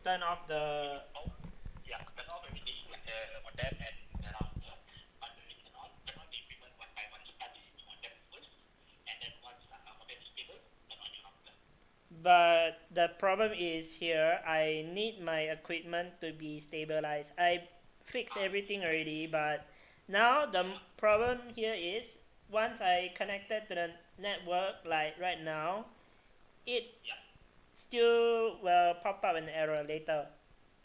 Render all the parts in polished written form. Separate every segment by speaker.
Speaker 1: turn off the.
Speaker 2: Oh, yeah, turn off everything like the modem and but when you turn on the equipment one by one. Start with the modem first, and then once modem is stable, turn on your router.
Speaker 1: But the problem is here. I need my equipment to be stabilized. I fixed
Speaker 2: Ah,
Speaker 1: everything already, but now the
Speaker 2: yeah,
Speaker 1: problem here is once I connected to the network, like right now, it
Speaker 2: yeah.
Speaker 1: still will pop up an error later.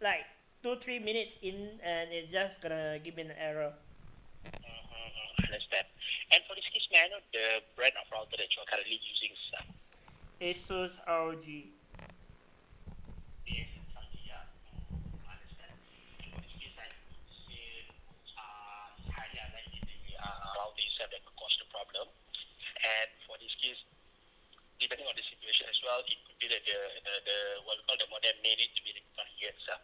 Speaker 1: Like 2-3 minutes in, and it's just gonna give me an error.
Speaker 2: Understand. And for this case, may I know the brand of router that you are currently using, sir?
Speaker 1: Asus ROG.
Speaker 2: Yes, yeah. Understand. And for this case, I would say highly unlikely the router itself that could cause the problem. And for this case, depending on the situation as well, it could be that the what we call the modem may need to be reconfigured, sir.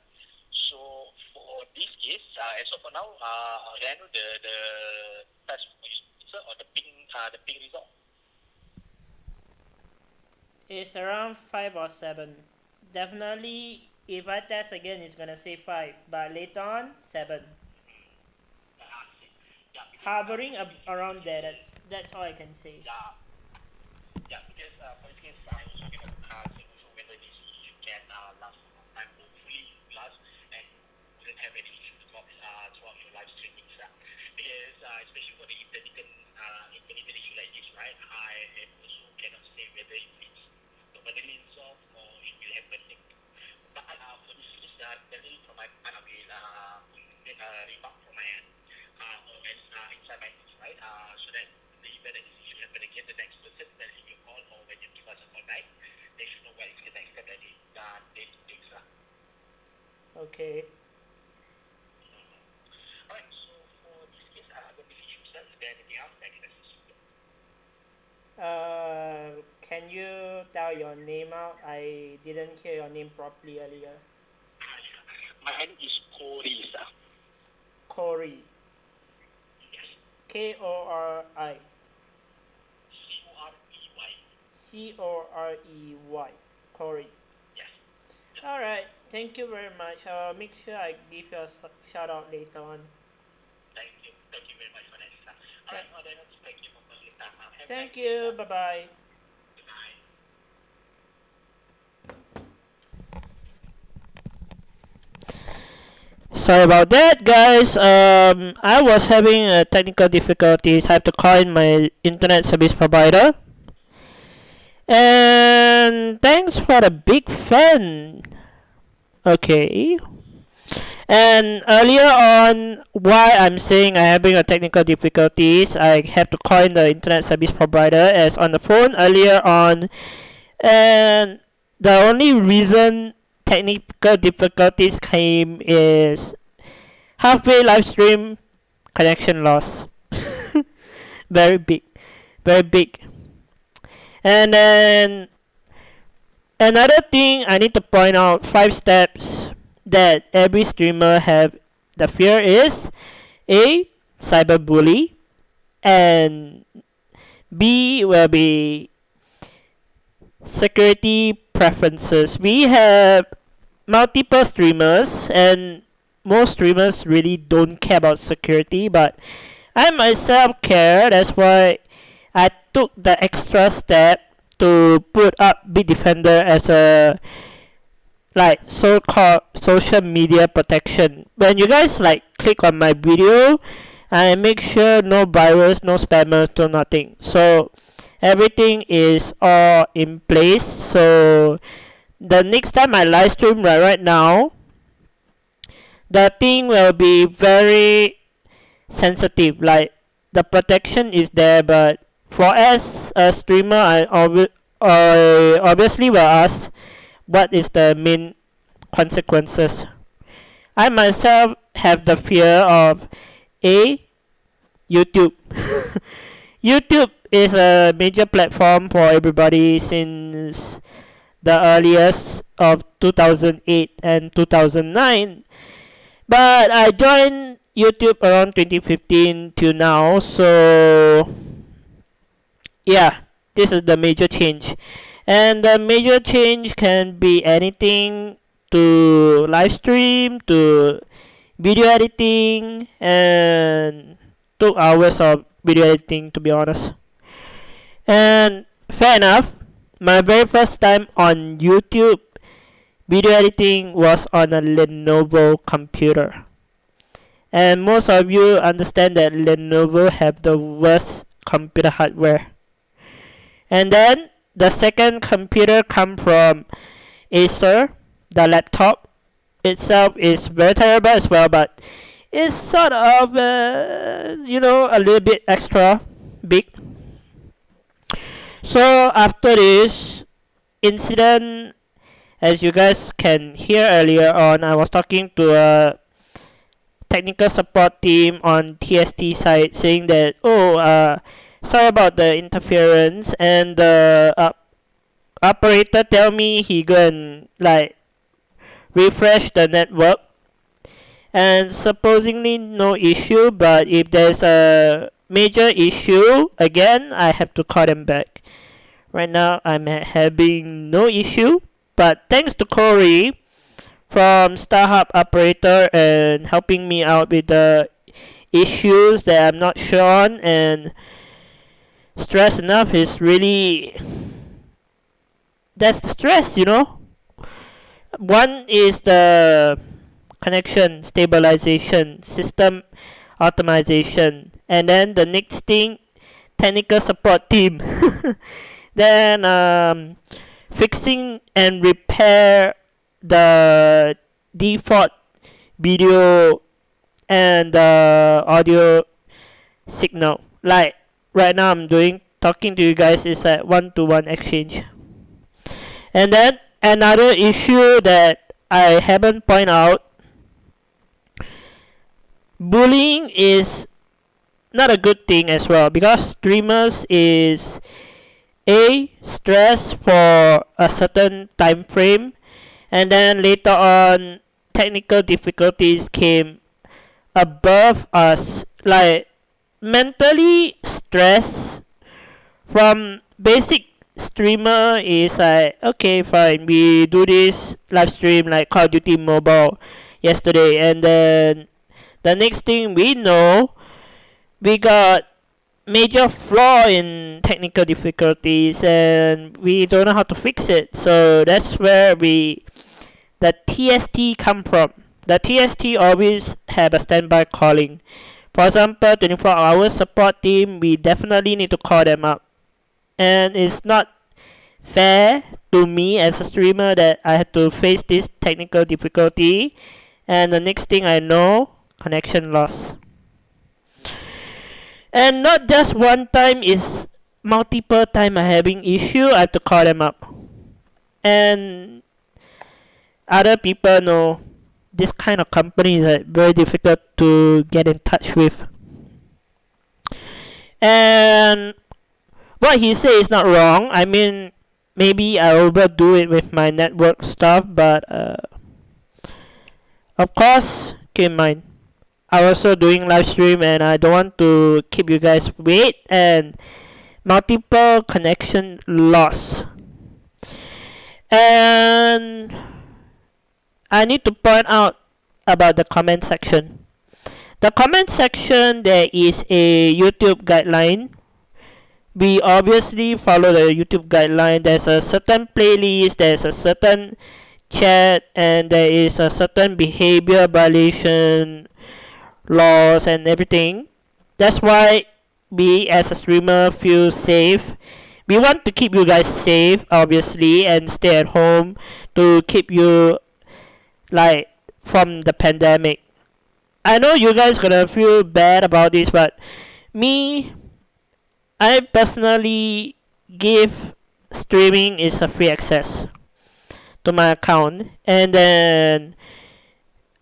Speaker 2: So for this case, as of for now, can I know the test sir, or the ping result?
Speaker 1: It's around 5 or 7. Definitely, if I test again, it's gonna say 5. But later on, 7.
Speaker 2: Yeah, because
Speaker 1: Hovering
Speaker 2: for this case,
Speaker 1: around
Speaker 2: it
Speaker 1: there.
Speaker 2: is
Speaker 1: That's all I can say.
Speaker 2: yeah. Yeah, because for this case, I also cannot say also whether this issue can last for a long time. Hopefully, it will last and wouldn't have any issue throughout your live streaming. Because especially for the intermittent issue like this, right? I also cannot say whether it is permanently resolved or it will happen. But for this case, definitely from my part, I will put a remark from my end or inside my notes, right? So that the event that this issue happen again, the next person that give you a call or when you give us a call back, they should know what is the next step that they need to take, sir.
Speaker 1: Okay.
Speaker 2: Alright, so for this case, with this issue, sir, is there anything else that I can assist you with?
Speaker 1: Can you tell your name out? I didn't hear your name properly earlier.
Speaker 2: My name is Corey, sir.
Speaker 1: Corey.
Speaker 2: Yes.
Speaker 1: Kori.
Speaker 2: Corey.
Speaker 1: Corey. Corey.
Speaker 2: Yes.
Speaker 1: Alright, thank you very much. I'll make sure I give you a shout out later on.
Speaker 2: Thank you. Thank you very much for that, sir. Alright, well then, thank you for calling, sir. Have a
Speaker 1: Thank
Speaker 2: nice day,
Speaker 1: you.
Speaker 2: sir.
Speaker 1: Bye bye.
Speaker 2: Goodbye.
Speaker 1: Sorry about that, guys. I was having technical difficulties. I have to call in my internet service provider. And thanks for the big fan. Okay. And earlier on, why I'm saying I'm having a technical difficulties, I have to call in the internet service provider as on the phone earlier on. And the only reason technical difficulties came is halfway live stream connection loss. Very big. Very big. And then another thing I need to point out 5 steps that every streamer have the fear is A, cyberbully, and B will be security preferences. We have multiple streamers and most streamers really don't care about security, but I myself care. That's why I took the extra step to put up Bitdefender as a like so-called social media protection. When you guys like click on my video, I make sure no virus, no spammers, no nothing. So everything is all in place. So the next time I live stream right now, the thing will be very sensitive. Like the protection is there, but for as a streamer, I obviously will ask what is the main consequences. I myself have the fear of A, YouTube. YouTube is a major platform for everybody since the earliest of 2008 and 2009. But I joined YouTube around 2015 to now, so yeah, this is the major change. And the major change can be anything to live stream to video editing, and took hours of video editing, to be honest. And fair enough, my very first time on YouTube video editing was on a Lenovo computer. And most of you understand that Lenovo have the worst computer hardware. And then the second computer come from Acer. The laptop itself is very terrible as well, but it's sort of, a little bit extra big. So after this incident, as you guys can hear earlier on, I was talking to a technical support team on TST side saying that, sorry about the interference, and the operator tell me he gonna refresh the network, and supposedly no issue, but if there's a major issue again, I have to call them back. Right now I'm having no issue, but thanks to Corey from StarHub operator and helping me out with the issues that I'm not sure on, and stress enough is really, that's the stress, One is the connection stabilization, system optimization, and then the next thing, technical support team. Then fixing and repair the default video and audio signal. Like right now I'm talking to you guys is a one-to-one exchange. And then another issue that I haven't pointed out, bullying is not a good thing as well, because streamers is stress for a certain time frame, and then later on technical difficulties came above us, like mentally stress from basic streamer is like, okay fine, we do this live stream like Call of Duty Mobile yesterday, and then the next thing we know, we got major flaw in technical difficulties and we don't know how to fix it. So that's where the TST come from. The TST always have a standby calling. For example, 24 hours support team, we definitely need to call them up. And it's not fair to me as a streamer that I have to face this technical difficulty, and the next thing I know, connection loss. And not just one time, is multiple time I having issue, I have to call them up. And other people know this kind of company is very difficult to get in touch with. And what he said is not wrong. I mean, maybe I overdo it with my network stuff, but of course, keep in mind, I'm also doing live stream and I don't want to keep you guys wait, and multiple connection loss. And I need to point out about the comment section. The comment section, there is a YouTube guideline. We obviously follow the YouTube guideline. There's a certain playlist, there's a certain chat, and there is a certain behavior violation laws and everything. That's why we as a streamer feel safe. We want to keep you guys safe, obviously, and stay at home to keep you from the pandemic. I know you guys gonna feel bad about this, but me, I personally give streaming is a free access to my account, and then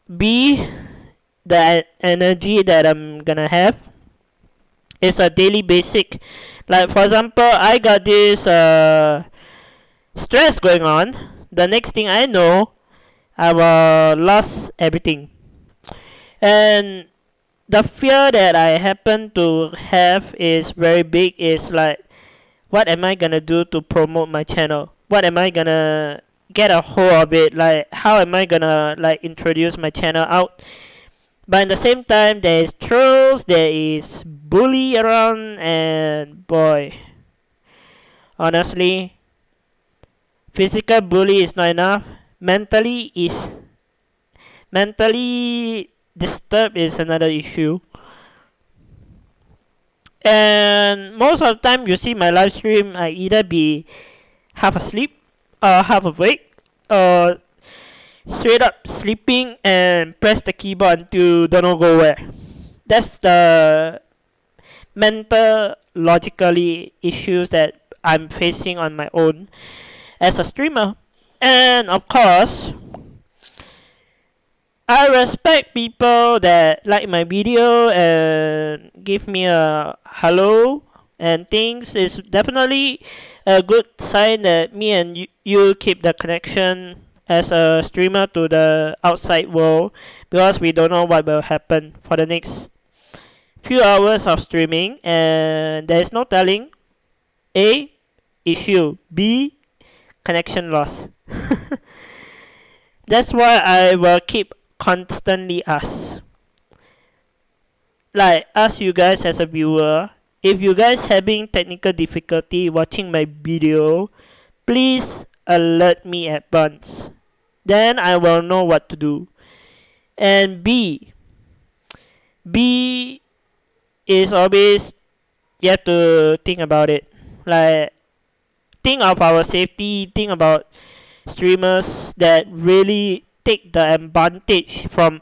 Speaker 1: the energy that I'm gonna have is a daily basic. Like for example, I got this stress going on. The next thing I know, I will lost everything. And the fear that I happen to have is very big, is like, what am I gonna do to promote my channel? What am I gonna get a hold of it. Like, how am I gonna like introduce my channel out? But at the same time, there is trolls, there is bully around, and boy, honestly, physical bully is not enough. Mentally disturbed is another issue. And most of the time, you see my live stream, I either be half asleep or half awake or straight up sleeping and press the keyboard until don't know go where. That's the mental logically issues that I'm facing on my own as a streamer. And of course, I respect people that like my video and give me a hello and things. It's definitely a good sign that me and you keep the connection as a streamer to the outside world, because we don't know what will happen for the next few hours of streaming, and there is no telling. A, issue. B, connection loss. That's why I will keep constantly ask. Like, ask you guys as a viewer, if you guys having technical difficulty watching my video, please alert me at once. Then I will know what to do. And B is always, you have to think about it. Like, think of our safety, think about streamers that really take the advantage from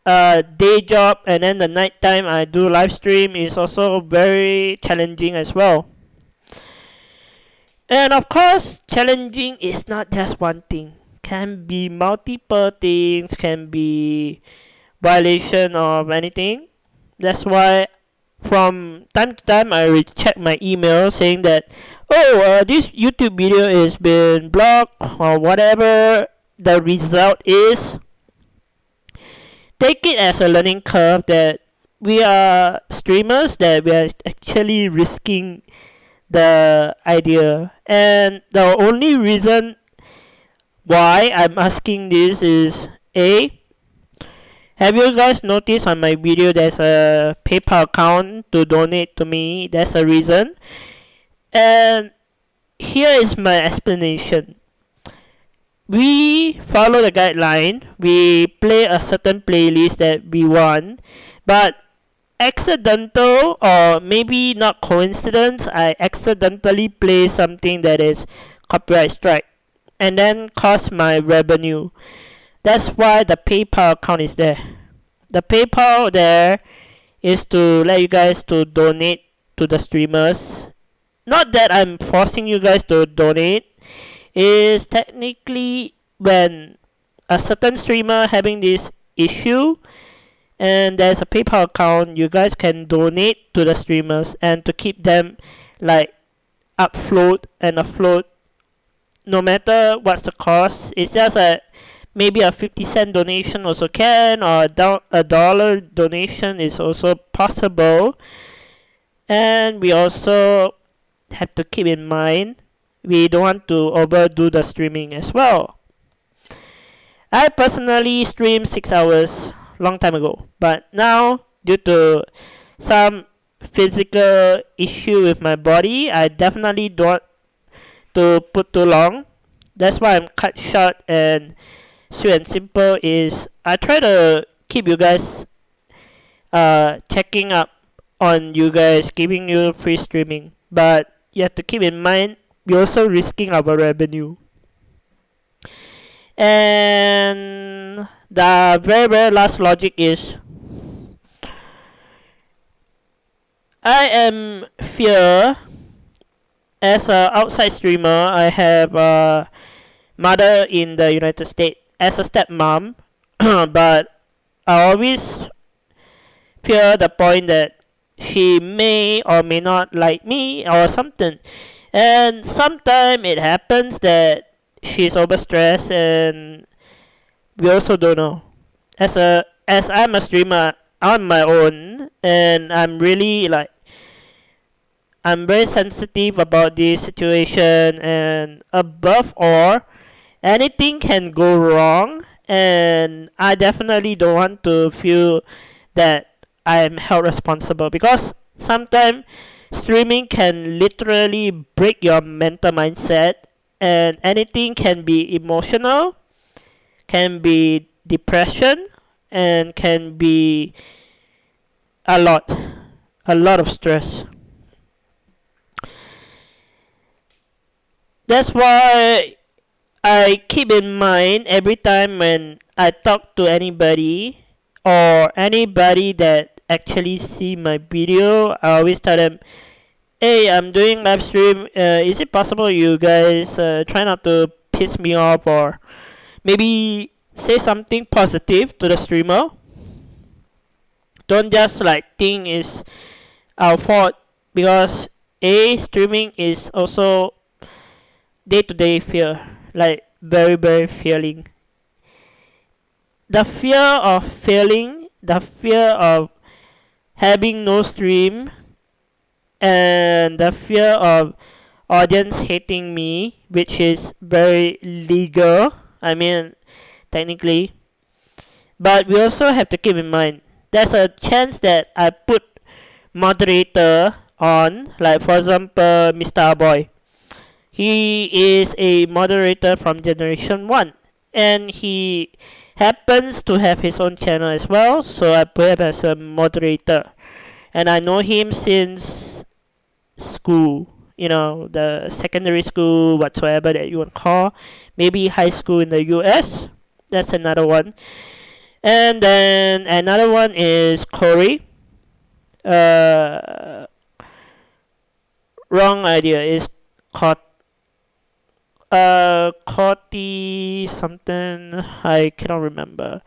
Speaker 1: a day job, and then the night time I do live stream is also very challenging as well. And of course, challenging is not just one thing. Can be multiple things, can be violation of anything. That's why from time to time I will check my email saying that, oh, this YouTube video is been blocked or whatever the result is. Take it as a learning curve that we are streamers, that we are actually risking the idea. And the only reason why I'm asking this is, A, have you guys noticed on my video there's a PayPal account to donate to me? That's a reason. And here is my explanation. We follow the guideline, we play a certain playlist that we want, but accidental or maybe not coincidence, I accidentally play something that is copyright strike and then cost my revenue. That's why the PayPal account is there. The PayPal there is to let you guys to donate to the streamers. Not that I'm forcing you guys to donate. Is technically when a certain streamer having this issue and there's a PayPal account, you guys can donate to the streamers and to keep them like afloat and afloat no matter what's the cost. It's just a maybe a 50-cent donation also can, or a dollar donation is also possible. And we also have to keep in mind, we don't want to overdo the streaming as well. I personally streamed 6 hours long time ago, but now due to some physical issue with my body, I definitely don't want to put too long. That's why I'm cut short, and sweet and simple is I try to keep you guys checking up on you guys, giving you free streaming, but you have to keep in mind we're also risking our revenue. And the very last logic is, I am fear as a outside streamer. I have a mother in the United States as a stepmom, but I always fear the point that she may or may not like me or something. And sometimes it happens that she's overstressed, and we also don't know. As I'm a streamer on my own, and I'm really like, I'm very sensitive about this situation, and above all, anything can go wrong, and I definitely don't want to feel that I am held responsible, because sometimes streaming can literally break your mental mindset, and anything can be emotional, can be depression, and can be a lot, a lot of stress. That's why I keep in mind every time when I talk to anybody, or anybody that actually see my video, I always tell them, hey, I'm doing live stream. Is it possible you guys try not to piss me off, or maybe say something positive to the streamer? Don't just like think it's our fault, because streaming is also day to day fear, like very very feeling. The fear of failing, the fear of having no stream, and the fear of audience hating me, which is very legal. I mean, technically. But we also have to keep in mind there's a chance that I put moderator on, like for example, Mr. Boy. He is a moderator from Generation 1, and he happens to have his own channel as well, so I put him as a moderator. And I know him since school, the secondary school, whatsoever that you want to call, maybe high school in the US. That's another one. And then another one is Corey. Uh, Wrong idea. Is Cotty something. I cannot remember.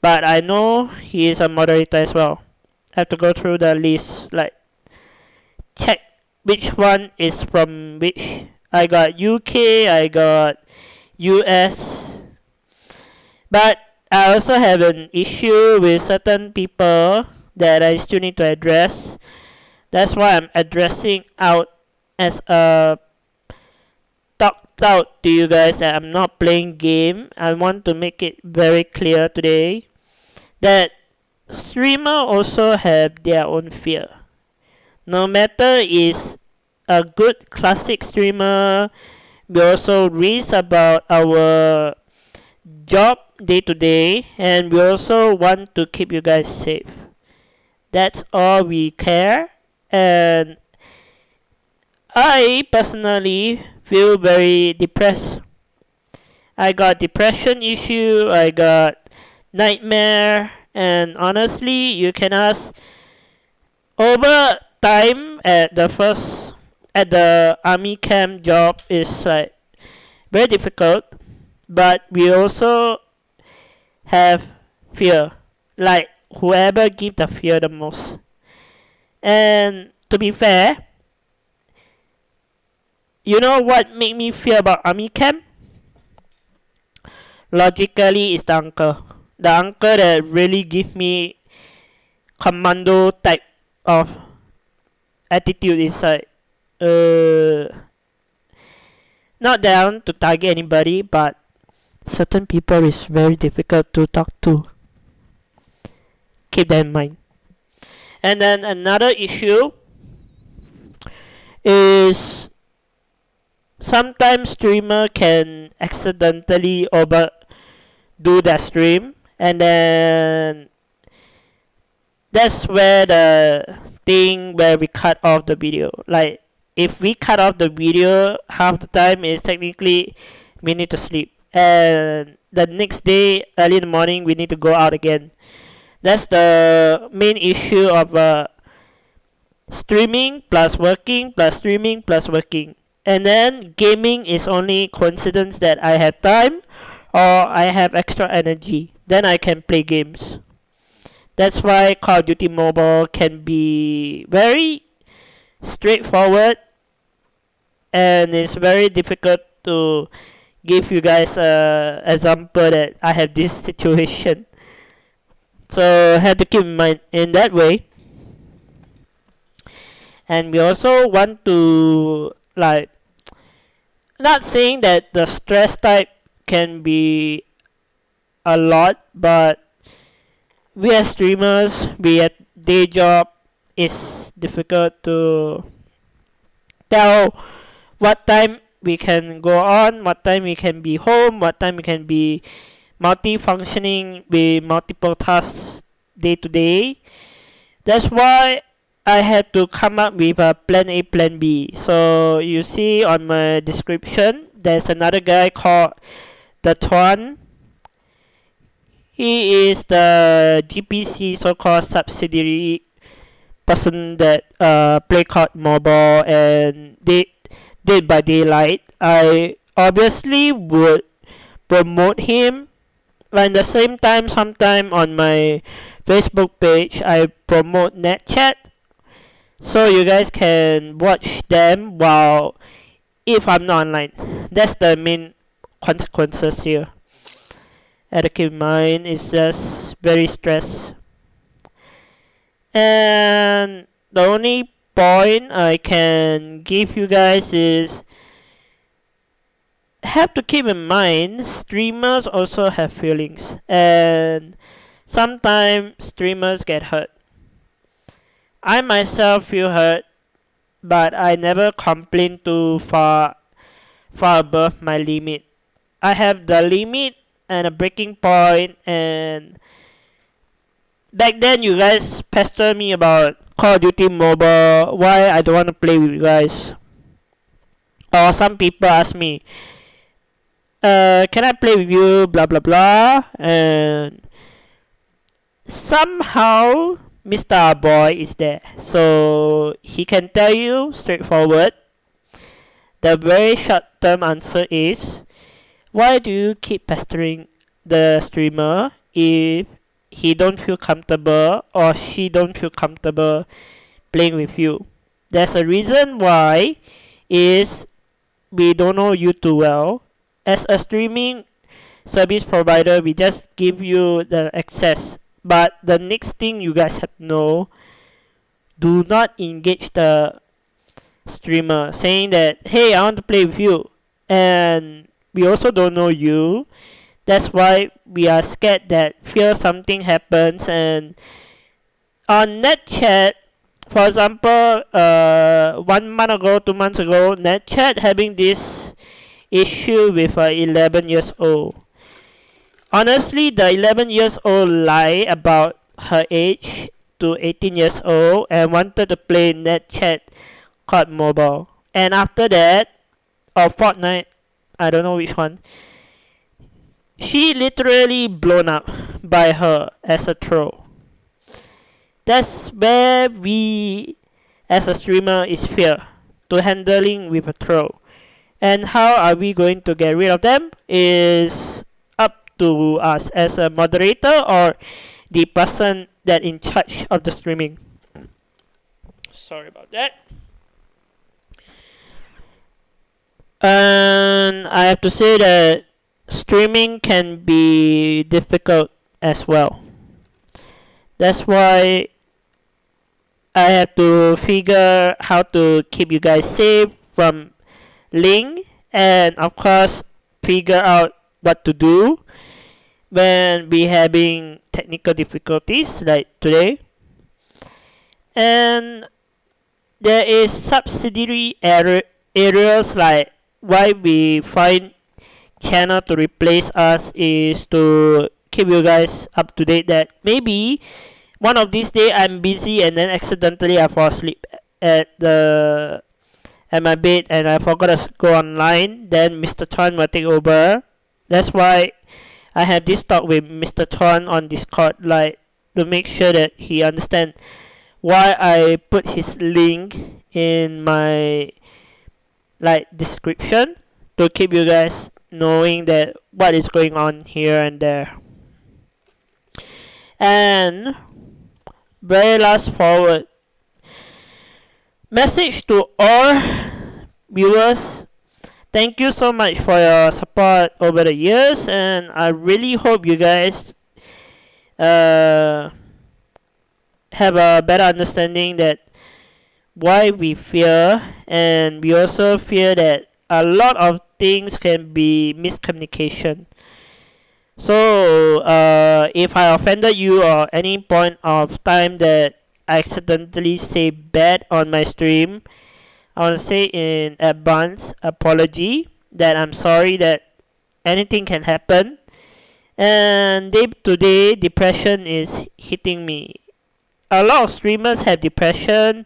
Speaker 1: But I know he is a moderator as well. I have to go through the list, like check which one is from which. I got UK, I got US. But I also have an issue with certain people that I still need to address. That's why I'm addressing out as a talked out to you guys that I'm not playing game. I want to make it very clear today that streamer also have their own fear. No matter is a good classic streamer, we also read about our job day to day, and we also want to keep you guys safe. That's all we care, and I personally feel very depressed. I got depression issue, I got nightmare, and honestly, you can ask, over time at the army camp job is like very difficult, but we also have fear, like whoever give the fear the most. And to be fair, you know what make me fear about army camp? Logically, is the uncle. The uncle that really give me commando type of attitude is like, not down to target anybody, but certain people is very difficult to talk to. Keep that in mind. And then another issue is sometimes streamer can accidentally overdo their stream, and then that's where the thing where we cut off the video. Like if we cut off the video, half the time is technically we need to sleep, and the next day early in the morning we need to go out again. That's the main issue of streaming plus working plus streaming plus working. And then gaming is only coincidence that I have time or I have extra energy. Then I can play games. That's why Call of Duty Mobile can be very straightforward, and it's very difficult to give you guys a example that I have this situation. So have to keep in mind in that way. And we also want to, like, not saying that the stress type can be a lot, but we as streamers, we at day job, it's difficult to tell what time we can go on, what time we can be home, what time we can be multi-functioning with multiple tasks day to day. That's why I had to come up with a plan A, plan B. So you see on my description, there's another guy called the Tuan. He is the GPC so-called subsidiary person that play COD Mobile and Dead by Daylight. I obviously would promote him, but at the same time, sometime on my Facebook page, I promote NetChat, so you guys can watch them while if I'm not online. That's the main consequences here. And to keep in mind, it's just very stressed. And the only point I can give you guys is have to keep in mind streamers also have feelings, and sometimes streamers get hurt. I myself feel hurt, but I never complain too far above my limit. I have the limit and a breaking point, and back then you guys pester me about Call of Duty Mobile, why I don't want to play with you guys. Or some people ask me, can I play with you, blah blah blah, and somehow Mr. Boy is there, so he can tell you straightforward. The very short term answer is, why do you keep pestering the streamer if he don't feel comfortable or she don't feel comfortable playing with you? There's a reason why is we don't know you too well. As a streaming service provider, we just give you the access. But the next thing you guys have to know, do not engage the streamer saying that, hey, I want to play with you, and we also don't know you. That's why we are scared that fear something happens. And on NetChat, for example, 1 month ago, 2 months ago, NetChat having this issue with 11 years old. Honestly, the 11 years old lie about her age to 18 years old and wanted to play NetChat COD Mobile. And after that, or Fortnite, I don't know which one, she literally blown up by her as a troll. That's where we as a streamer is fear to handling with a troll. And how are we going to get rid of them is up to us as a moderator or the person that in charge of the streaming. Sorry about that. And I have to say that streaming can be difficult as well. That's why I have to figure how to keep you guys safe from Ling, and of course figure out what to do when we having technical difficulties like today. And there is subsidiary areas like why we find channel to replace us is to keep you guys up to date that maybe one of these days I'm busy and then accidentally I fall asleep at my bed and I forgot to go online, then Mr. Tuan will take over. That's why I have this talk with Mr. Tuan on Discord, like to make sure that he understand why I put his link in my description to keep you guys knowing that what is going on here and there. And very last forward message to all viewers, thank you so much for your support over the years, and I really hope you guys have a better understanding that why we fear, and we also fear that a lot of things can be miscommunication. So if I offended you or any point of time that I accidentally say bad on my stream, I want to say in advance apology that I'm sorry that anything can happen. And day to day depression is hitting me. A lot of streamers have depression,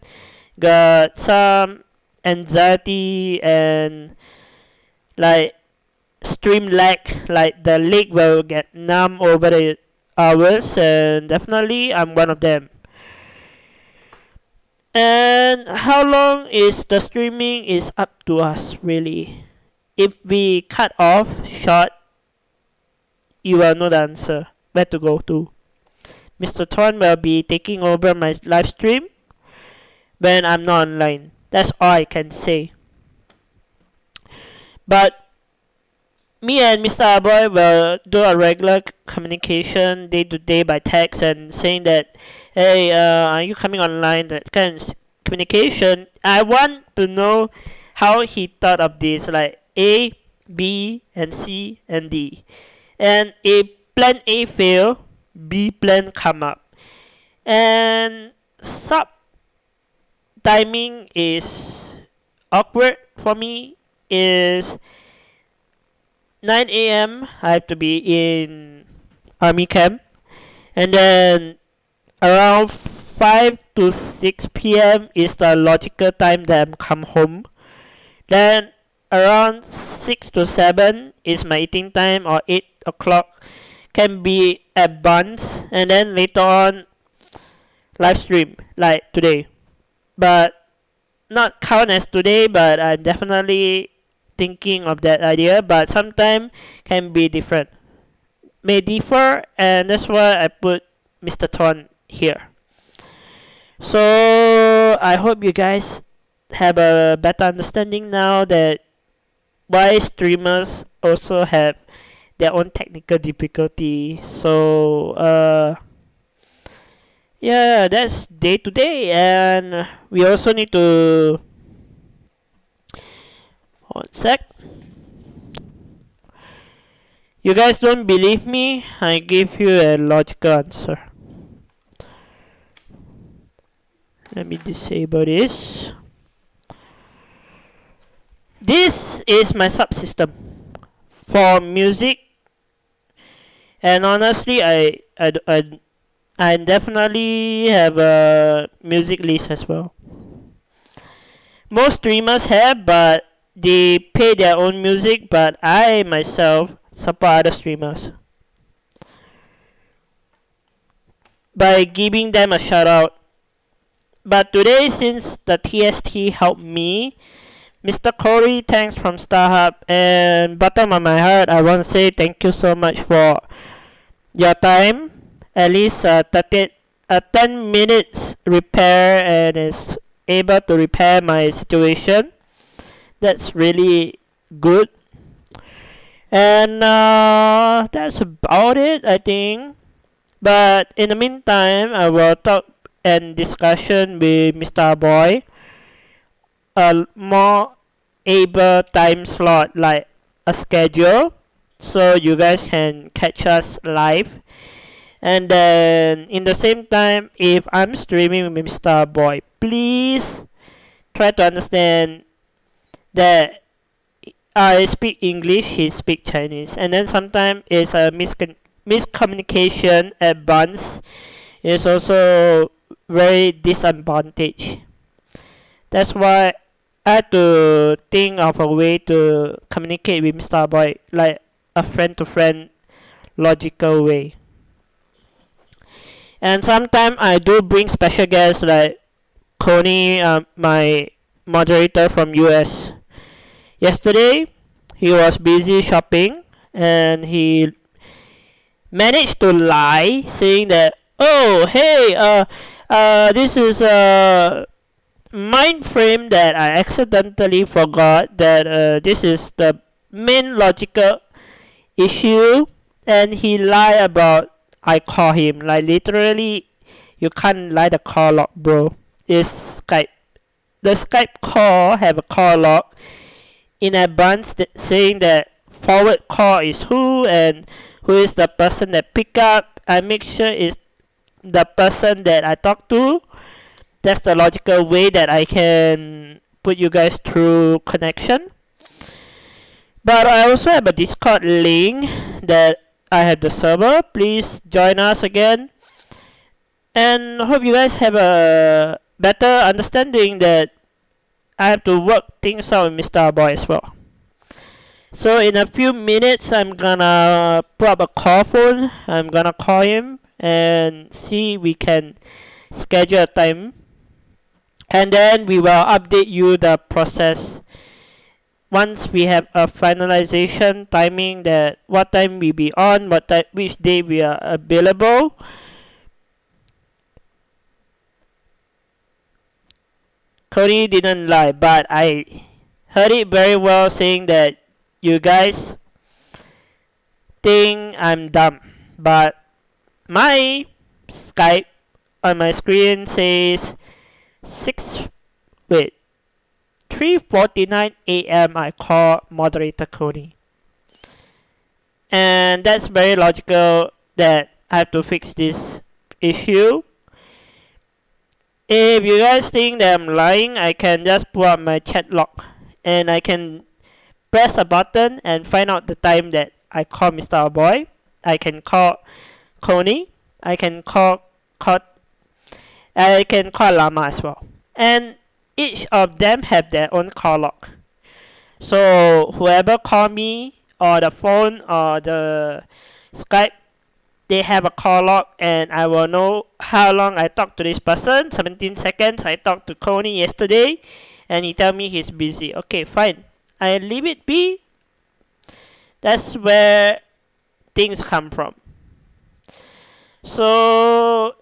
Speaker 1: got some anxiety and like stream lag, like the leg will get numb over the hours, and definitely I'm one of them. And how long is the streaming is up to us really. If we cut off short, you will know the answer where to go to. Mr. Thorn will be taking over my live stream when I'm not online. That's all I can say. But me and Mr. Aboy will do a regular communication day to day by text and saying that, hey, are you coming online? That kind of communication. I want to know how he thought of this, like A, B, and C, and D. And if plan A fail, B plan come up. And sub timing is awkward for me. Is 9 a.m. I have to be in army camp, and then around 5 to 6 p.m. is the logical time that I'm come home. Then around 6 to 7 is my eating time, or 8 o'clock can be advanced, and then later on live stream like today. But not count as today, but I'm definitely thinking of that idea, but sometimes can be different, may differ, and that's why I put Mr. Thorn here. So I hope you guys have a better understanding now that why streamers also have their own technical difficulty. So yeah, that's day to day, and we also need to. One sec. You guys don't believe me? I give you a logical answer. Let me disable this. This is my subsystem for music, and honestly, I definitely have a music list as well. Most streamers have, but they pay their own music, but I myself support other streamers by giving them a shout out. But today, since the TST helped me, Mr. Corey, thanks from StarHub, and bottom of my heart, I want to say thank you so much for your time. At least 10 minutes repair, and is able to repair my situation. That's really good. And that's about it, I think. But in the meantime, I will talk and discussion with Mr. Boy a more able time slot, like a schedule, so you guys can catch us live. And then in the same time, if I'm streaming with Mr. Boy, please try to understand that I speak English, he speak Chinese, and then sometimes it's a miscommunication advance is also very disadvantage. That's why I had to think of a way to communicate with Mr. Boy, like a friend to friend logical way. And sometimes I do bring special guests like Coney, my moderator from US. Yesterday, he was busy shopping, and he managed to lie, saying that, oh, hey, this is a mind frame that I accidentally forgot that this is the main logical issue, and he lied about I call him. Like literally, you can't lie the call log, bro. It's Skype. The Skype call have a call log. in advance saying that forward call is who and who is the person that pick up. I make sure it's the person that I talk to. That's the logical way that I can put you guys through connection. But I also have a Discord link that I have the server. Please join us again. And hope you guys have a better understanding that I have to work things out with Mr. Boy as well. So in a few minutes, I'm gonna put up a call phone. I'm gonna call him and see we can schedule a time. And then we will update you the process once we have a finalization timing that what time we be on, which day we are available. Cody didn't lie, but I heard it very well saying that you guys think I'm dumb, but my Skype on my screen says 3:49 a.m. I call moderator Cody, and that's very logical that I have to fix this issue. If you guys think that I'm lying, I can just pull up my chat log and I can press a button and find out the time that I call Mr. Boy. I can call Coney. I can call Llama as well. And each of them have their own call log. So whoever call me or the phone or the Skype, they have a call log and I will know how long I talked to this person. 17 seconds I talked to Coney yesterday and he tell me he's busy. Okay, fine. I leave it be. That's where things come from. So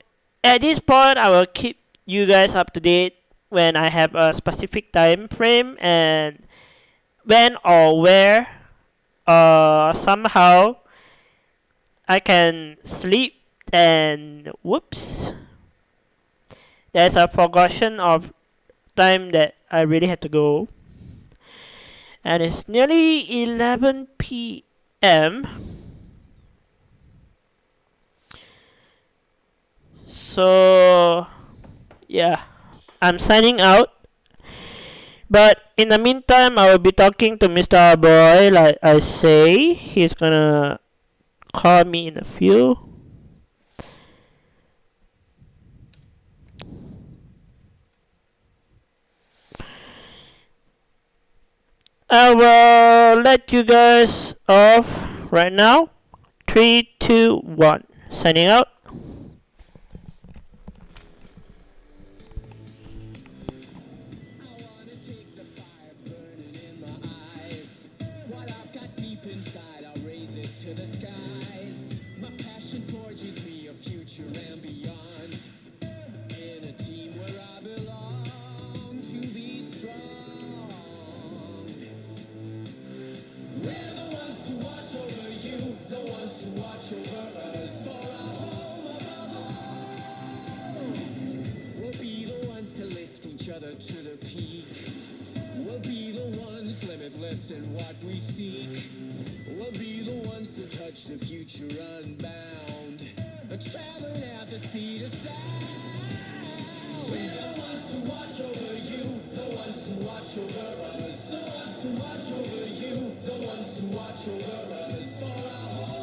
Speaker 1: at this point I will keep you guys up to date when I have a specific time frame and when or where somehow I can sleep and whoops, there's a forgotten of time that I really had to go, and it's nearly 11 p.m. So yeah, I'm signing out. But in the meantime, I will be talking to Mr. Boy. Like I say, he's gonna call me in a few. I will let you guys off right now. 3, 2, 1. Signing out.
Speaker 3: To the peak, we'll be the ones limitless in what we seek. We'll be the ones to touch the future unbound, traveling at the speed of sound. We're the ones to watch over you, the ones to watch over us, the ones to watch over you, the ones to watch over us for our whole